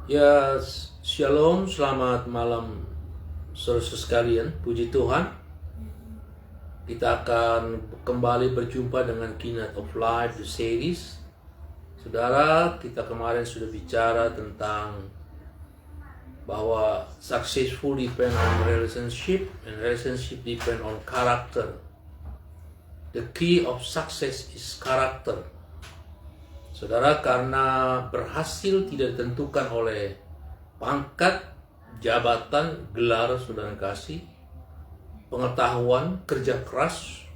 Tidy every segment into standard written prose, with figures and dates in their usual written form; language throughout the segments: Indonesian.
Ya, shalom, selamat malam saudara sekalian. Puji Tuhan, kita akan kembali berjumpa dengan Keynote of Life, the series. Saudara, kita kemarin sudah bicara tentang bahwa successful depend on relationship and relationship depend on character. The key of success is character. Saudara, karena berhasil tidak ditentukan oleh pangkat, jabatan, gelar, saudara kasih, pengetahuan, kerja keras,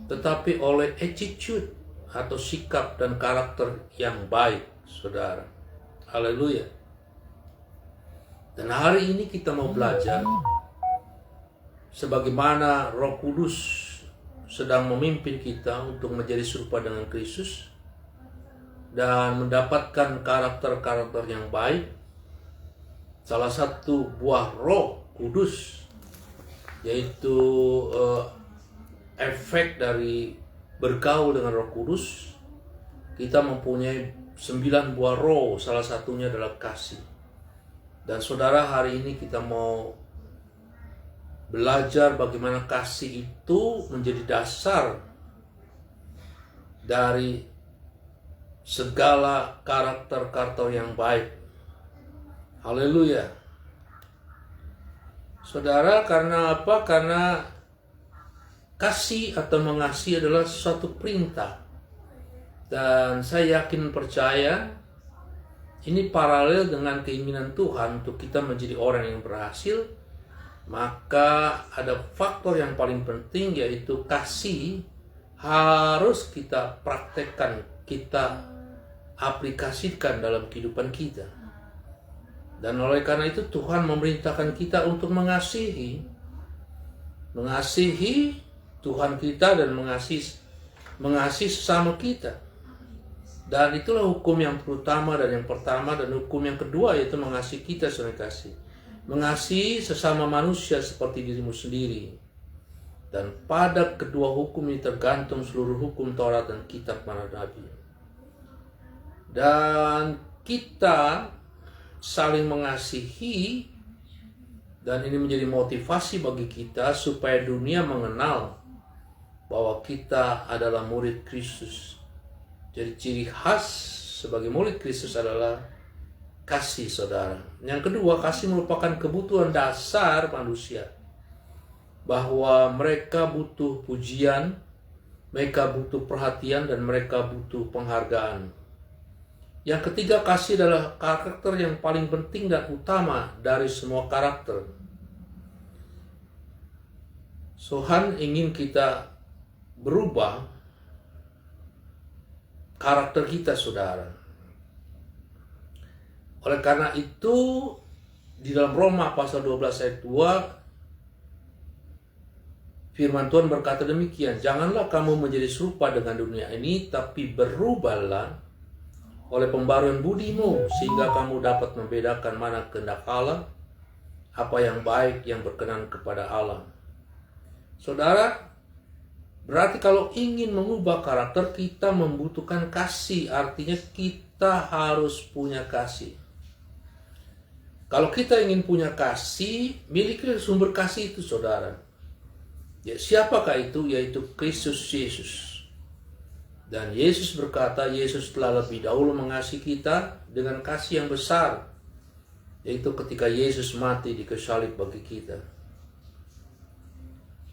tetapi oleh attitude atau sikap dan karakter yang baik, saudara. Haleluya. Dan hari ini kita mau belajar sebagaimana Roh Kudus sedang memimpin kita untuk menjadi serupa dengan Kristus dan mendapatkan karakter-karakter yang baik. Salah satu buah Roh Kudus yaitu efek dari bergaul dengan Roh Kudus. Kita mempunyai 9 buah roh, salah satunya adalah kasih. Dan saudara, hari ini kita mau belajar bagaimana kasih itu menjadi dasar dari segala karakter-karakter yang baik. Haleluya. Saudara, karena apa? Karena kasih atau mengasihi adalah suatu perintah. Dan saya yakin percaya ini paralel dengan keinginan Tuhan untuk kita menjadi orang yang berhasil. Maka ada faktor yang paling penting, yaitu kasih harus kita praktekkan, kita aplikasikan dalam kehidupan kita. Dan oleh karena itu Tuhan memerintahkan kita untuk mengasihi Tuhan kita dan mengasihi sesama kita. Dan itulah hukum yang pertama dan yang pertama, dan hukum yang kedua yaitu mengasihi kita saudara kasih. Mengasihi sesama manusia seperti dirimu sendiri. Dan pada kedua hukum ini tergantung seluruh hukum Taurat dan kitab para nabi. Dan kita saling mengasihi, dan ini menjadi motivasi bagi kita supaya dunia mengenal bahwa kita adalah murid Kristus. Jadi ciri khas sebagai murid Kristus adalah kasih, saudara. Yang kedua, kasih merupakan kebutuhan dasar manusia, bahwa mereka butuh pujian, mereka butuh perhatian, dan mereka butuh penghargaan. Yang ketiga, kasih adalah karakter yang paling penting dan utama dari semua karakter. Tuhan ingin kita berubah karakter kita, saudara. Oleh karena itu, di dalam Roma pasal 12 ayat 2, firman Tuhan berkata demikian, "Janganlah kamu menjadi serupa dengan dunia ini, tapi berubahlah oleh pembaruan budimu, sehingga kamu dapat membedakan mana kehendak Allah, apa yang baik, yang berkenan kepada Allah." Saudara, berarti kalau ingin mengubah karakter, kita membutuhkan kasih. Artinya kita harus punya kasih. Kalau kita ingin punya kasih, milikilah sumber kasih itu, saudara. Ya, siapakah itu? Yaitu Kristus Yesus. Dan Yesus berkata, Yesus telah lebih dahulu mengasihi kita dengan kasih yang besar, yaitu ketika Yesus mati di kayu salib bagi kita.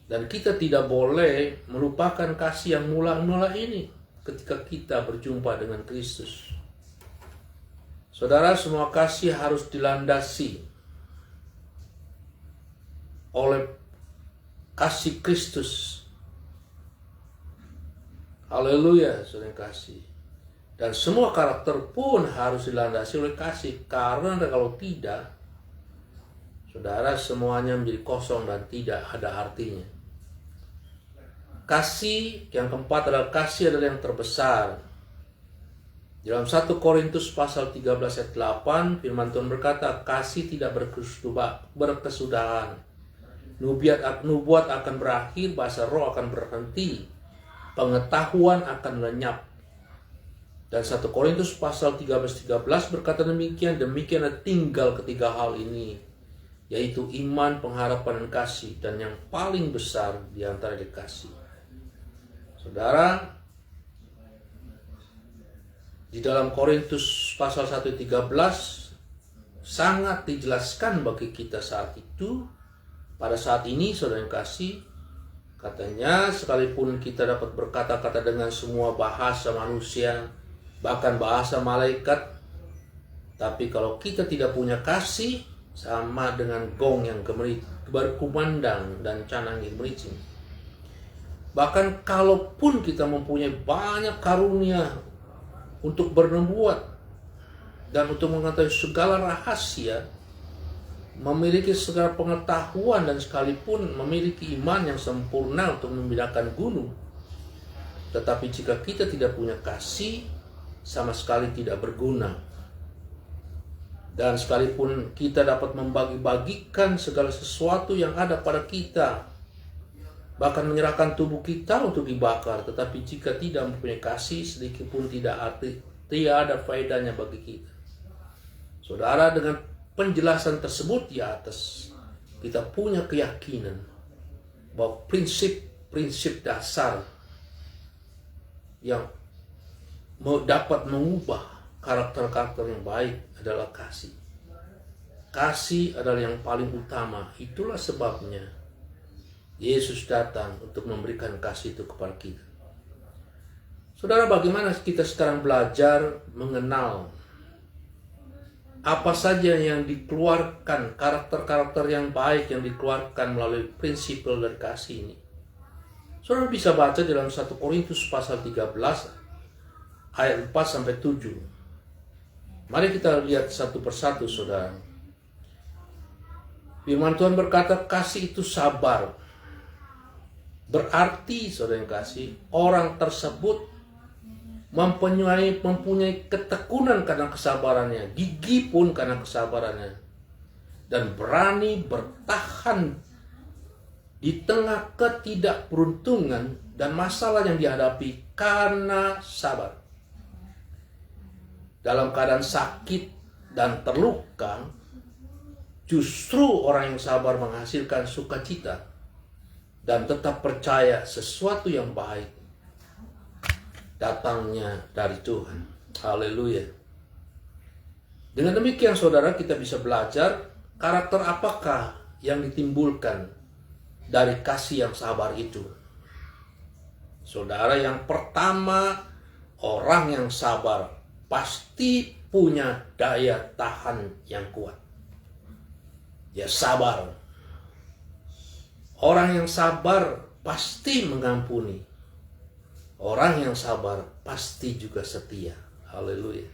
Dan kita tidak boleh melupakan kasih yang mula-mula ini ketika kita berjumpa dengan Kristus. Saudara, semua kasih harus dilandasi oleh kasih Kristus. Haleluya, saudara kasih. Dan semua karakter pun harus dilandasi oleh kasih. Karena kalau tidak, saudara, semuanya menjadi kosong dan tidak ada artinya. Kasih yang keempat adalah kasih adalah yang terbesar. Dalam 1 Korintus pasal 13 ayat 8, firman Tuhan berkata, "Kasih tidak berkesudahan. Nubuat akan berakhir, bahasa roh akan berhenti, pengetahuan akan lenyap." Dan 1 Korintus pasal 13 berkata demikian, demikianlah tinggal ketiga hal ini, yaitu iman, pengharapan, dan kasih, dan yang paling besar di antara kasih. Saudara, di dalam Korintus pasal 1:13 sangat dijelaskan bagi kita saat itu, pada saat ini saudara yang kasih, katanya sekalipun kita dapat berkata-kata dengan semua bahasa manusia, bahkan bahasa malaikat, tapi kalau kita tidak punya kasih, sama dengan gong yang berkumandang dan canang yang mericing. Bahkan kalaupun kita mempunyai banyak karunia untuk bernubuat dan untuk mengetahui segala rahasia, memiliki segala pengetahuan, dan sekalipun memiliki iman yang sempurna untuk membedakan gunung, tetapi jika kita tidak punya kasih, sama sekali tidak berguna. Dan sekalipun kita dapat membagi-bagikan segala sesuatu yang ada pada kita, bahkan menyerahkan tubuh kita untuk dibakar, tetapi jika tidak mempunyai kasih, sedikit pun tidak ada faedahnya bagi kita. Saudara, dengan penjelasan tersebut di atas, kita punya keyakinan bahwa prinsip-prinsip dasar yang dapat mengubah karakter-karakter yang baik adalah kasih. Kasih adalah yang paling utama. Itulah sebabnya Yesus datang untuk memberikan kasih itu kepada kita. Saudara, bagaimana kita sekarang belajar mengenal apa saja yang dikeluarkan, karakter-karakter yang baik yang dikeluarkan melalui prinsip dari kasih ini? Saudara bisa baca dalam 1 Korintus pasal 13 ayat 4-7. Mari kita lihat satu persatu, saudara. Firman Tuhan berkata, kasih itu sabar. Berarti, saudara yang kasih, orang tersebut mempunyai ketekunan karena kesabarannya, gigih pun karena kesabarannya, dan berani bertahan di tengah ketidakberuntungan dan masalah yang dihadapi karena sabar. Dalam keadaan sakit dan terluka, justru orang yang sabar menghasilkan sukacita dan tetap percaya sesuatu yang baik datangnya dari Tuhan. Haleluya. Dengan demikian, saudara, kita bisa belajar karakter apakah yang ditimbulkan dari kasih yang sabar itu. Saudara, yang pertama, orang yang sabar pasti punya daya tahan yang kuat. Ya, sabar. Orang yang sabar pasti mengampuni. Orang yang sabar pasti juga setia. Haleluya.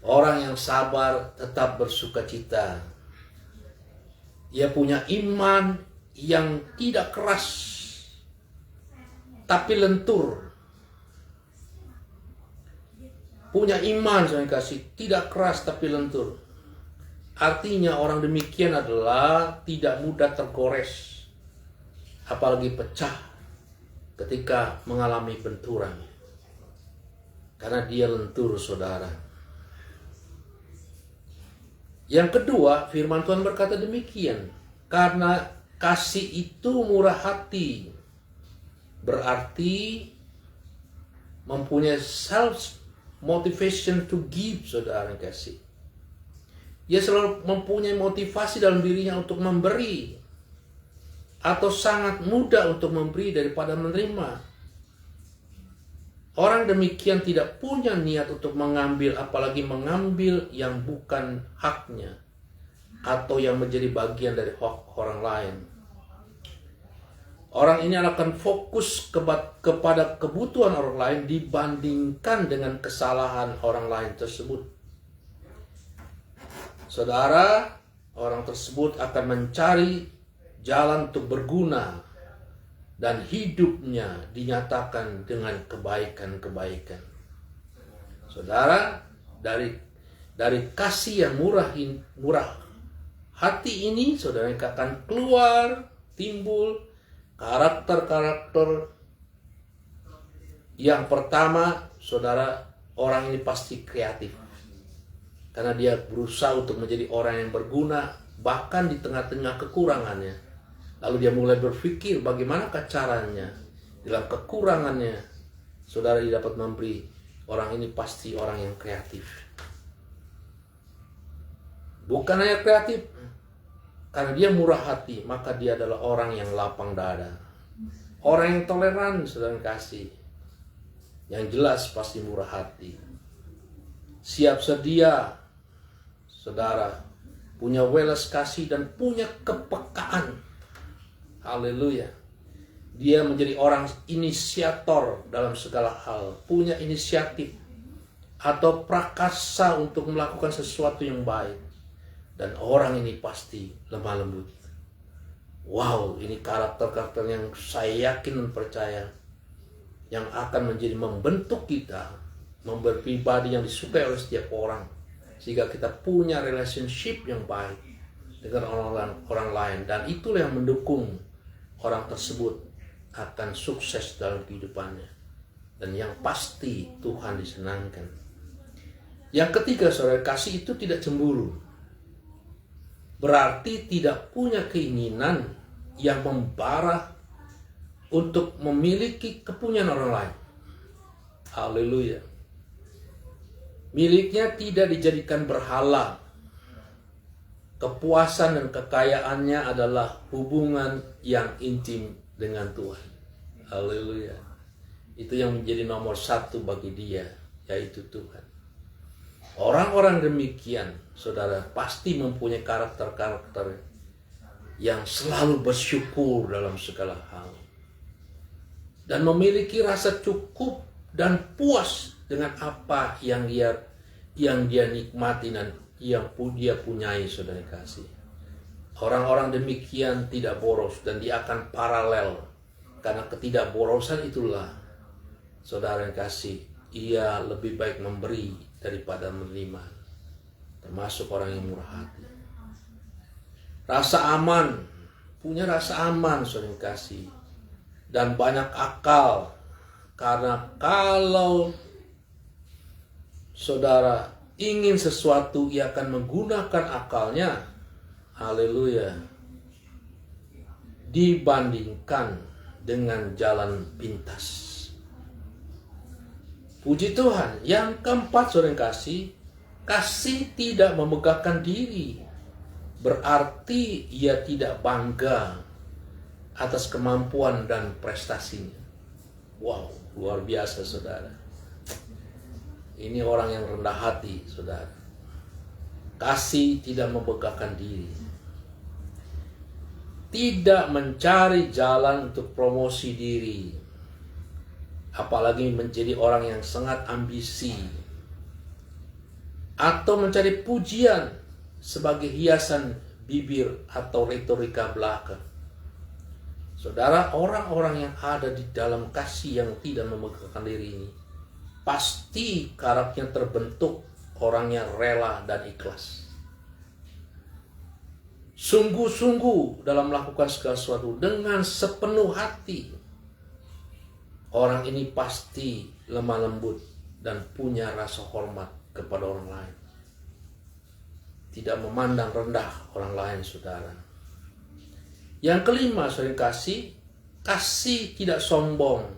Orang yang sabar tetap bersukacita. Ia punya iman yang tidak keras, tapi lentur. Punya iman, saya kasih, tidak keras tapi lentur. Artinya orang demikian adalah tidak mudah tergores, apalagi pecah ketika mengalami benturan, karena dia lentur, saudara. Yang kedua, firman Tuhan berkata demikian, karena kasih itu murah hati, berarti mempunyai self motivation to give, saudara yang kasih. Dia selalu mempunyai motivasi dalam dirinya untuk memberi, atau sangat mudah untuk memberi daripada menerima. Orang demikian tidak punya niat untuk mengambil, apalagi mengambil yang bukan haknya, atau yang menjadi bagian dari hak orang lain. Orang ini akan fokus kepada kebutuhan orang lain dibandingkan dengan kesalahan orang lain tersebut. Saudara, orang tersebut akan mencari jalan untuk berguna dan hidupnya dinyatakan dengan kebaikan-kebaikan. Saudara, dari kasih yang murah hati ini, saudara, akan keluar, timbul karakter-karakter. Yang pertama, saudara, orang ini pasti kreatif. Karena dia berusaha untuk menjadi orang yang berguna, bahkan di tengah-tengah kekurangannya. Lalu dia mulai berpikir bagaimanakah caranya dalam kekurangannya. Saudara, dia dapat memberi. Orang ini pasti orang yang kreatif. Bukan hanya kreatif, karena dia murah hati, maka dia adalah orang yang lapang dada. Orang yang toleran, saudara kasih. Yang jelas pasti murah hati. Siap sedia, saudara, punya welas kasih dan punya kepekaan. Haleluya. Dia menjadi orang inisiator dalam segala hal, punya inisiatif atau prakarsa untuk melakukan sesuatu yang baik. Dan orang ini pasti lemah lembut. Wow, ini karakter-karakter yang saya yakin dan percaya yang akan menjadi membentuk kita, membuat pribadi yang disukai oleh setiap orang, sehingga kita punya relationship yang baik dengan orang lain, dan itulah yang mendukung orang tersebut akan sukses dalam kehidupannya, dan yang pasti Tuhan disenangkan. Yang ketiga, saudara kasih itu tidak cemburu, berarti tidak punya keinginan yang membara untuk memiliki kepunyaan orang lain. Haleluya. Miliknya tidak dijadikan berhala. Kepuasan dan kekayaannya adalah hubungan yang intim dengan Tuhan. Haleluya. Itu yang menjadi nomor satu bagi dia, yaitu Tuhan. Orang-orang demikian, saudara, pasti mempunyai karakter-karakter yang selalu bersyukur dalam segala hal. Dan memiliki rasa cukup dan puas dengan apa yang dia nikmati dan yang dia punyai, saudara kasih. Orang-orang demikian tidak boros, dan dia akan paralel. Karena ketidakborosan itulah, saudara kasih, ia lebih baik memberi daripada menerima. Termasuk orang yang murah hati. Rasa aman, punya rasa aman, saudara kasih, dan banyak akal. Karena kalau saudara ingin sesuatu, ia akan menggunakan akalnya. Haleluya. Dibandingkan dengan jalan pintas. Puji Tuhan. Yang keempat, saudara kasih, kasih tidak memegahkan diri. Berarti ia tidak bangga atas kemampuan dan prestasinya. Wow, luar biasa, saudara. Ini orang yang rendah hati, saudara. Kasih tidak membanggakan diri. Tidak mencari jalan untuk promosi diri. Apalagi menjadi orang yang sangat ambisi. Atau mencari pujian sebagai hiasan bibir atau retorika belaka. Saudara, orang-orang yang ada di dalam kasih yang tidak memegahkan diri ini, pasti karakternya terbentuk orangnya rela dan ikhlas. Sungguh-sungguh dalam melakukan segala sesuatu dengan sepenuh hati. Orang ini pasti lemah lembut dan punya rasa hormat kepada orang lain. Tidak memandang rendah orang lain, saudara. Yang kelima, saudara kasih, kasih tidak sombong.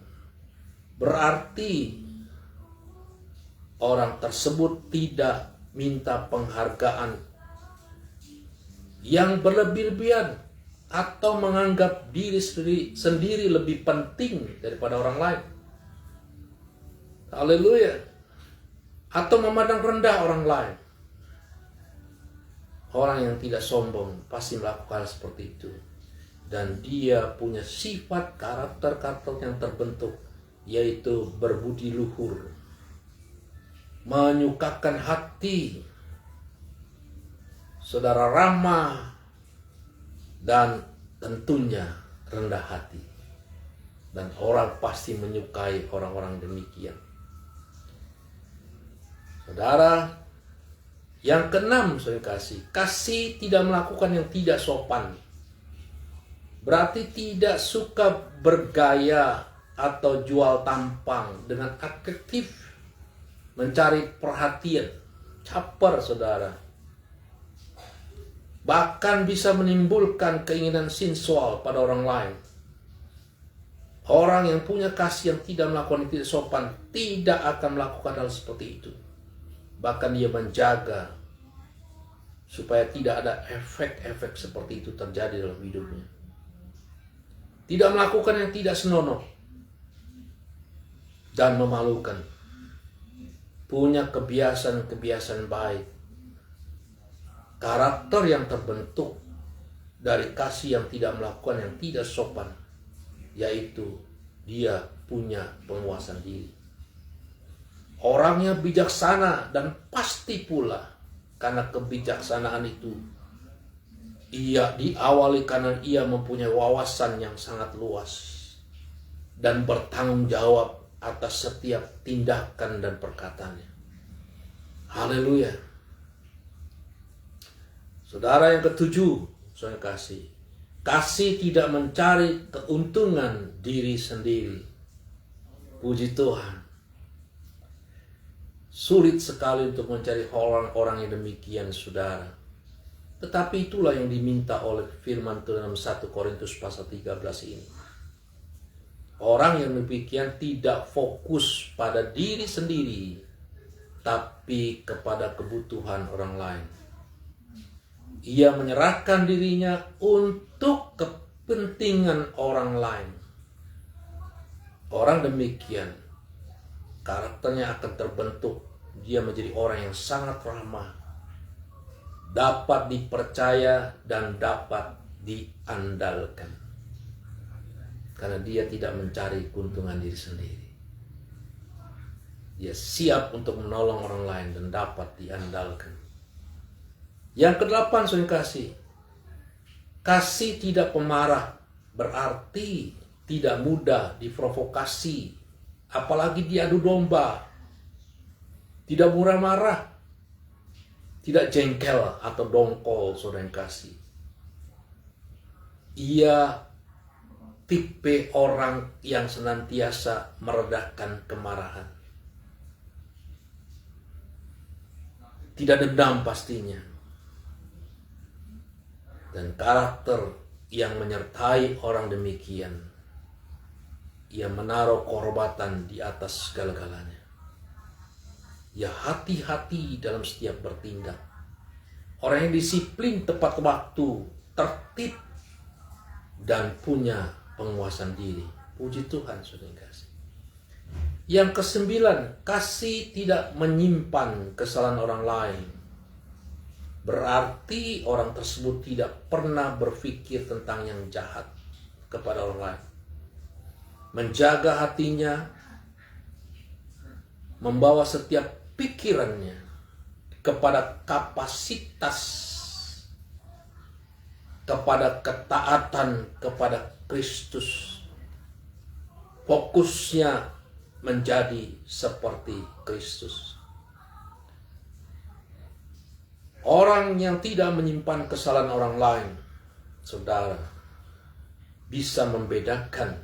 Berarti orang tersebut tidak minta penghargaan yang berlebih-lebihan atau menganggap diri sendiri lebih penting daripada orang lain. Haleluya. Atau memandang rendah orang lain. Orang yang tidak sombong pasti melakukan hal seperti itu. Dan dia punya sifat karakter yang terbentuk, yaitu berbudi luhur, menyukakan hati, saudara, ramah, dan tentunya rendah hati. Dan orang pasti menyukai orang-orang demikian. Saudara, yang keenam, saudara kasih tidak melakukan yang tidak sopan. Berarti tidak suka bergaya atau jual tampang dengan atraktif mencari perhatian, caper saudara. Bahkan bisa menimbulkan keinginan sensual pada orang lain. Orang yang punya kasih yang tidak melakukan yang tidak sopan tidak akan melakukan hal seperti itu. Bahkan dia menjaga supaya tidak ada efek-efek seperti itu terjadi dalam hidupnya. Tidak melakukan yang tidak senonoh dan memalukan. Punya kebiasaan-kebiasaan baik. Karakter yang terbentuk dari kasih yang tidak melakukan yang tidak sopan, yaitu dia punya penguasaan diri. Orangnya bijaksana dan pasti pula karena kebijaksanaan itu ia diawali karena ia mempunyai wawasan yang sangat luas dan bertanggung jawab atas setiap tindakan dan perkataannya. Haleluya. Saudara yang ketujuh, saya kasih. Kasih tidak mencari keuntungan diri sendiri. Puji Tuhan. Sulit sekali untuk mencari orang-orang yang demikian, saudara. Tetapi itulah yang diminta oleh firman Tuhan dalam 1 Korintus pasal 13 ini. Orang yang demikian tidak fokus pada diri sendiri, tapi kepada kebutuhan orang lain. Ia menyerahkan dirinya untuk kepentingan orang lain. Orang demikian, karakternya akan terbentuk. Dia menjadi orang yang sangat ramah, dapat dipercaya dan dapat diandalkan. Karena dia tidak mencari keuntungan diri sendiri. Dia siap untuk menolong orang lain dan dapat diandalkan. Yang kedelapan, saudara kasih. Kasih tidak pemarah, berarti tidak mudah diprovokasi, apalagi diadu domba. Tidak murah marah, tidak jengkel atau dongkol, saudara kasih. Ia tipe orang yang senantiasa meredakan kemarahan. Tidak dendam pastinya. Dan karakter yang menyertai orang demikian, ia menaruh kehormatan di atas segala-galanya. Ya, hati-hati dalam setiap bertindak. Orang yang disiplin tepat waktu, tertib, dan punya penguasaan diri. Puji Tuhan, saudara kasih. Yang kesembilan, kasih tidak menyimpan kesalahan orang lain. Berarti orang tersebut tidak pernah berpikir tentang yang jahat kepada orang lain. Menjaga hatinya, membawa setiap pikirannya kepada kapasitas, kepada ketaatan kepada Kristus. Fokusnya menjadi seperti Kristus. Orang yang tidak menyimpan kesalahan orang lain, saudara, bisa membedakan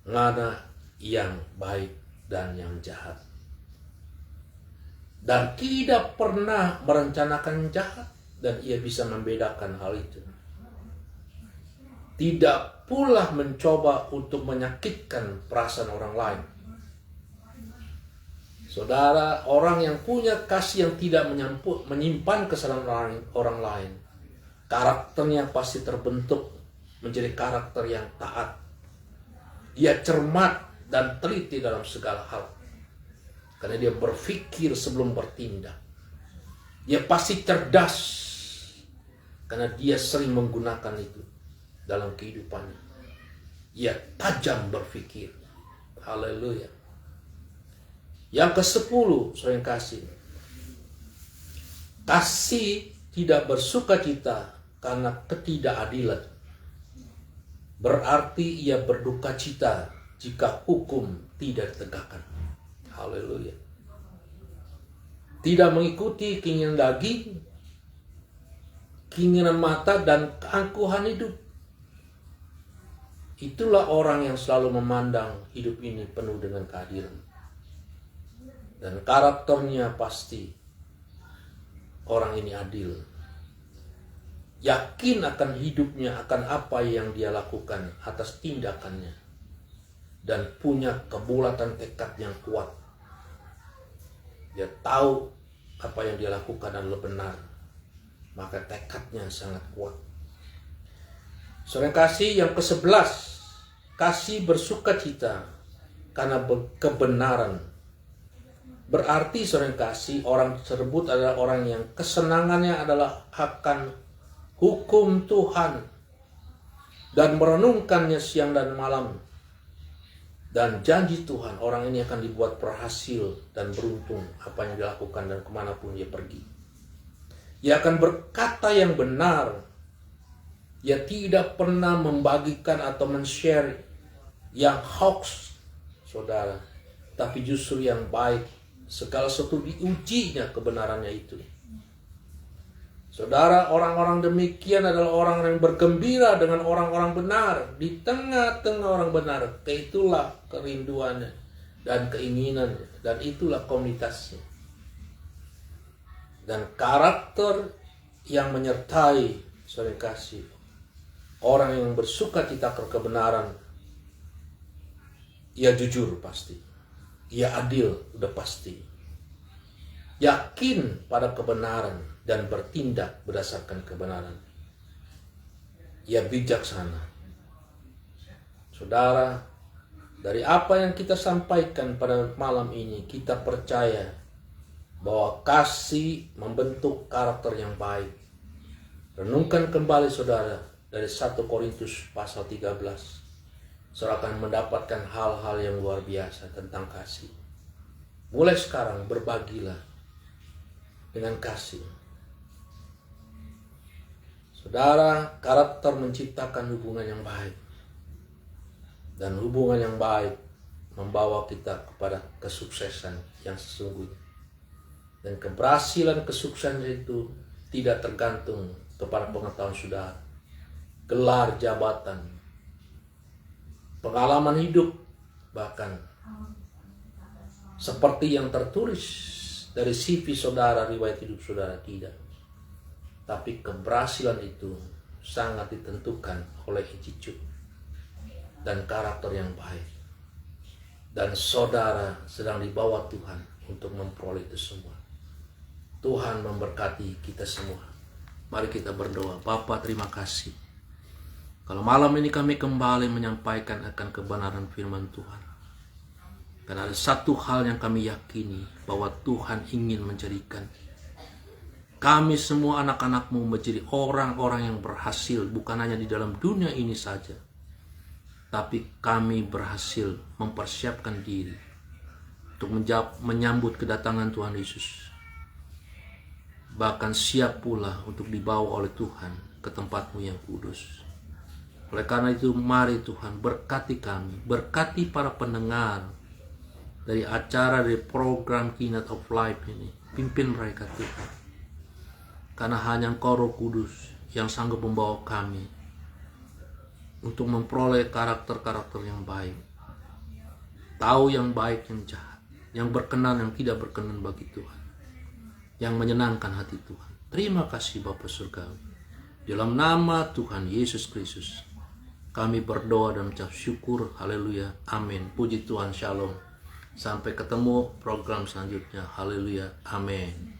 mana yang baik dan yang jahat. Dan tidak pernah merencanakan yang jahat, dan ia bisa membedakan hal itu. Tidak pula mencoba untuk menyakitkan perasaan orang lain. Saudara, orang yang punya kasih yang tidak menyimpan kesalahan orang lain, karakternya pasti terbentuk menjadi karakter yang taat. Dia cermat dan teliti dalam segala hal. Karena dia berpikir sebelum bertindak. Dia pasti cerdas. Karena dia sering menggunakan itu dalam kehidupannya. Ia tajam berpikir. Haleluya. Yang ke-10, saudara kasih. Kasih tidak bersukacita karena ketidakadilan. Berarti ia berduka cita jika hukum tidak ditegakkan. Haleluya. Tidak mengikuti keinginan daging, keinginan mata, dan keangkuhan hidup. Itulah orang yang selalu memandang hidup ini penuh dengan keadilan. Dan karakternya pasti orang ini adil. Yakin akan hidupnya, akan apa yang dia lakukan atas tindakannya. Dan punya kebulatan tekad yang kuat. Dia tahu apa yang dia lakukan adalah benar. Maka tekadnya sangat kuat. Saudara kasih yang ke-11. Kasih bersukacita karena kebenaran. Berarti saudara kasih, orang tersebut adalah orang yang kesenangannya adalah akan hukum Tuhan dan merenungkannya siang dan malam. Dan janji Tuhan, orang ini akan dibuat berhasil dan beruntung apa yang dilakukan dan kemanapun dia pergi. Ia akan berkata yang benar. Ia tidak pernah membagikan atau men-share yang hoax, saudara, tapi justru yang baik. Segala sesuatu diujinya kebenarannya itu. Saudara, orang-orang demikian adalah orang yang bergembira dengan orang-orang benar. Di tengah-tengah orang benar, itulah kerinduannya dan keinginannya. Dan itulah komunitasnya. Dan karakter yang menyertai, saudara kasih, orang yang bersuka cita kebenaran, ia jujur pasti. Ia adil, udah pasti. Yakin pada kebenaran dan bertindak berdasarkan kebenaran. Ia bijaksana. Saudara, dari apa yang kita sampaikan pada malam ini, kita percaya bahwa kasih membentuk karakter yang baik. Renungkan kembali saudara dari 1 Korintus pasal 13. Saudara akan mendapatkan hal-hal yang luar biasa tentang kasih. Mulai sekarang berbagilah dengan kasih. Saudara, karakter menciptakan hubungan yang baik. Dan hubungan yang baik membawa kita kepada kesuksesan yang sesungguhnya. Dan keberhasilan kesuksesan itu tidak tergantung kepada pengetahuan saudara, gelar jabatan, pengalaman hidup, bahkan seperti yang tertulis dari CV saudara, riwayat hidup saudara, tidak. Tapi keberhasilan itu sangat ditentukan oleh attitude dan karakter yang baik. Dan saudara sedang dibawa Tuhan untuk memperoleh itu semua. Tuhan memberkati kita semua. Mari kita berdoa. Bapa, terima kasih. Kalau malam ini kami kembali menyampaikan akan kebenaran firman Tuhan. Karena ada satu hal yang kami yakini, bahwa Tuhan ingin menjadikan kami semua anak-anak-Mu menjadi orang-orang yang berhasil, bukan hanya di dalam dunia ini saja, tapi kami berhasil mempersiapkan diri untuk menyambut kedatangan Tuhan Yesus. Bahkan siap pula untuk dibawa oleh Tuhan ke tempat-Mu yang kudus. Oleh karena itu, mari Tuhan berkati kami, berkati para pendengar dari acara, dari program Keynote of Life ini. Pimpin mereka Tuhan. Karena hanya Engkau Roh Kudus yang sanggup membawa kami untuk memperoleh karakter-karakter yang baik. Tahu yang baik, yang jahat, yang berkenan, yang tidak berkenan bagi Tuhan. Yang menyenangkan hati Tuhan. Terima kasih Bapa Surgawi. Dalam nama Tuhan Yesus Kristus, kami berdoa dan mengucap syukur. Haleluya. Amin. Puji Tuhan. Shalom. Sampai ketemu program selanjutnya. Haleluya. Amin.